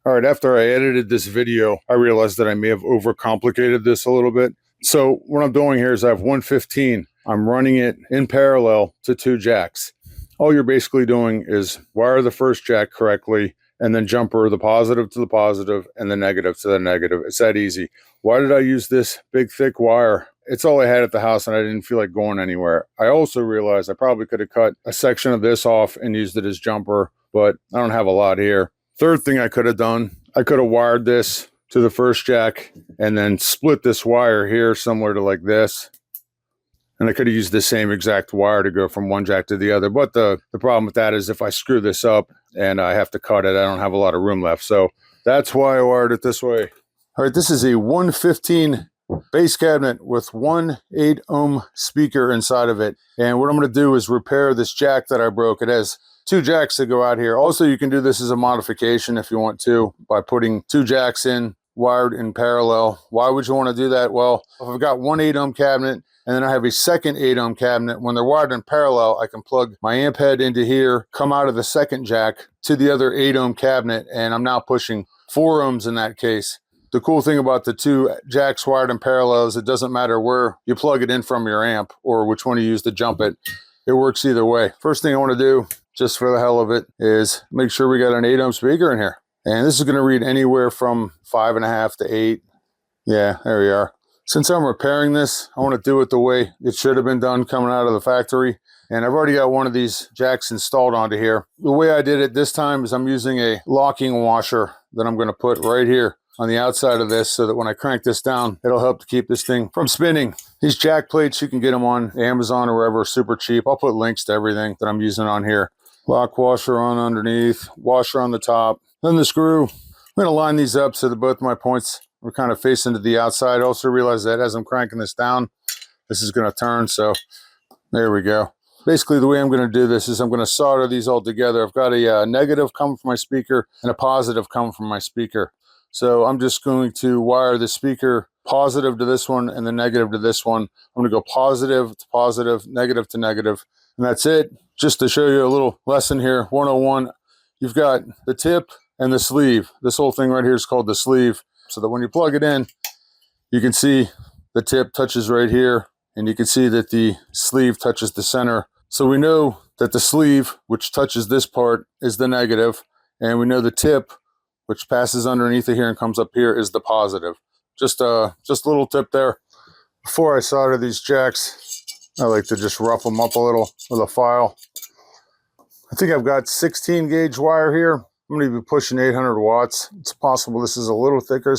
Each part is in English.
All right, after I edited this video, I realized that I may have overcomplicated this a little bit. So what I'm doing here is I have 115. I'm running it in parallel to 2 jacks. All you're basically doing is wire the first jack correctly and then jumper the positive to the positive and the negative to the negative. It's that easy. Why did I use this big thick wire? It's all I had at the house and I didn't feel like going anywhere. I also realized I probably could have cut a section of this off and used it as jumper, but I don't have a lot here. Third thing I could have done, I could have wired this to the first jack and then split this wire here similar to like this. And I could have used the same exact wire to go from one jack to the other. But the problem with that is if I screw this up and I have to cut it, I don't have a lot of room left. So that's why I wired it this way. All right, this is a 115 bass cabinet with one 8-ohm speaker inside of it. And what I'm going to do is repair this jack that I broke. It has 2 jacks that go out here. Also, you can do this as a modification if you want to by putting 2 jacks in wired in parallel. Why would you want to do that? Well, if I've got one 8-ohm cabinet and then I have a second 8-ohm cabinet, when they're wired in parallel, I can plug my amp head into here, come out of the second jack to the other 8-ohm cabinet, and I'm now pushing 4 ohms in that case. The cool thing about the 2 jacks wired in parallel is it doesn't matter where you plug it in from your amp or which one you use to jump it. It works either way. First thing I want to do, just for the hell of it, is make sure we got an 8-ohm speaker in here. And this is going to read anywhere from 5.5 to 8. Yeah, there we are. Since I'm repairing this, I want to do it the way it should have been done coming out of the factory. And I've already got one of these jacks installed onto here. The way I did it this time is I'm using a locking washer that I'm going to put right here on the outside of this so that when I crank this down, it'll help to keep this thing from spinning. These jack plates, you can get them on Amazon or wherever, super cheap. I'll put links to everything that I'm using on here. Lock washer on underneath, washer on the top, then the screw. I'm going to line these up so that both my points are kind of facing to the outside. Also realize that as I'm cranking this down, this is going to turn. So there we go. Basically, the way I'm going to do this is I'm going to solder these all together. I've got a negative coming from my speaker and a positive coming from my speaker. So I'm just going to wire the speaker positive to this one and the negative to this one. I'm going to go positive to positive, negative to negative, and that's it. Just to show you a little lesson here, 101, you've got the tip and the sleeve. This whole thing right here is called the sleeve, so that when you plug it in, you can see the tip touches right here, and you can see that the sleeve touches the center. So we know that the sleeve, which touches this part, is the negative, and we know the tip, which passes underneath it here and comes up here, is the positive. Just a little tip there. Before I solder these jacks, I like to just rough them up a little with a file. I think I've got 16 gauge wire here. I'm going to be pushing 800 watts. It's possible this is a little thicker.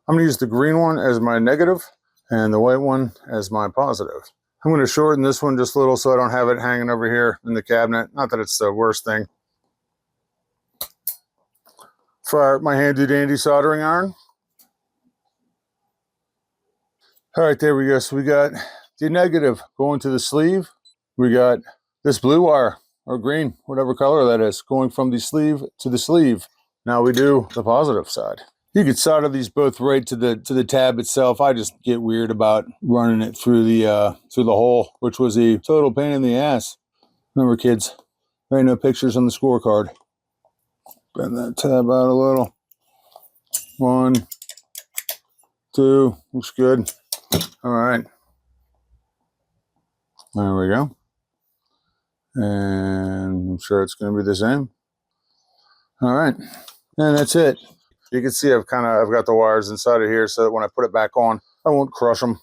I'm going to use the green one as my negative and the white one as my positive. I'm going to shorten this one just a little so I don't have it hanging over here in the cabinet. Not that it's the worst thing. Fire up my handy dandy soldering iron. All right, there we go. So we got the negative going to the sleeve. We got this blue wire or green, whatever color that is, going from the sleeve to the sleeve. Now we do the positive side. You could solder these both right to the tab itself. I just get weird about running it through the hole, which was a total pain in the ass. Remember, kids, there ain't no pictures on the scorecard. Bend that tab out a little. 1, 2, looks good. All right. There we go. And I'm sure it's going to be the same. All right. And that's it. You can see I've got the wires inside of here so that when I put it back on, I won't crush them.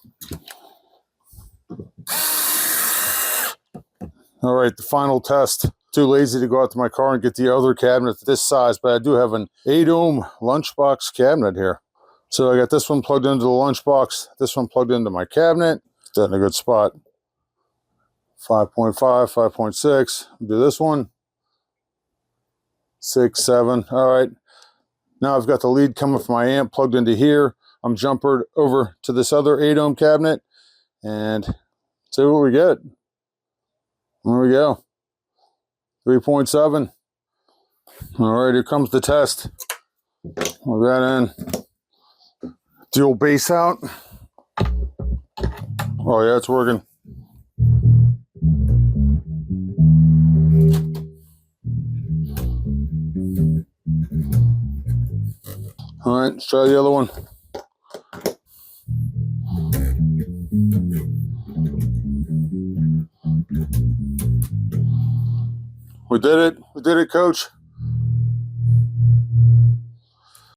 All right, the final test. Too lazy to go out to my car and get the other cabinet this size, but I do have an 8-ohm lunchbox cabinet here. So I got this one plugged into the lunchbox, this one plugged into my cabinet. It's in a good spot. 5.5, 5.6. Do this one. 6, 7. All right. Now I've got the lead coming from my amp plugged into here. I'm jumpered over to this other 8-ohm cabinet and see what we get. There we go. 3.7. All right, here comes the test. Plug that in. Dual bass out. Oh yeah, it's working. All right, let's try the other one. We did it. We did it, coach.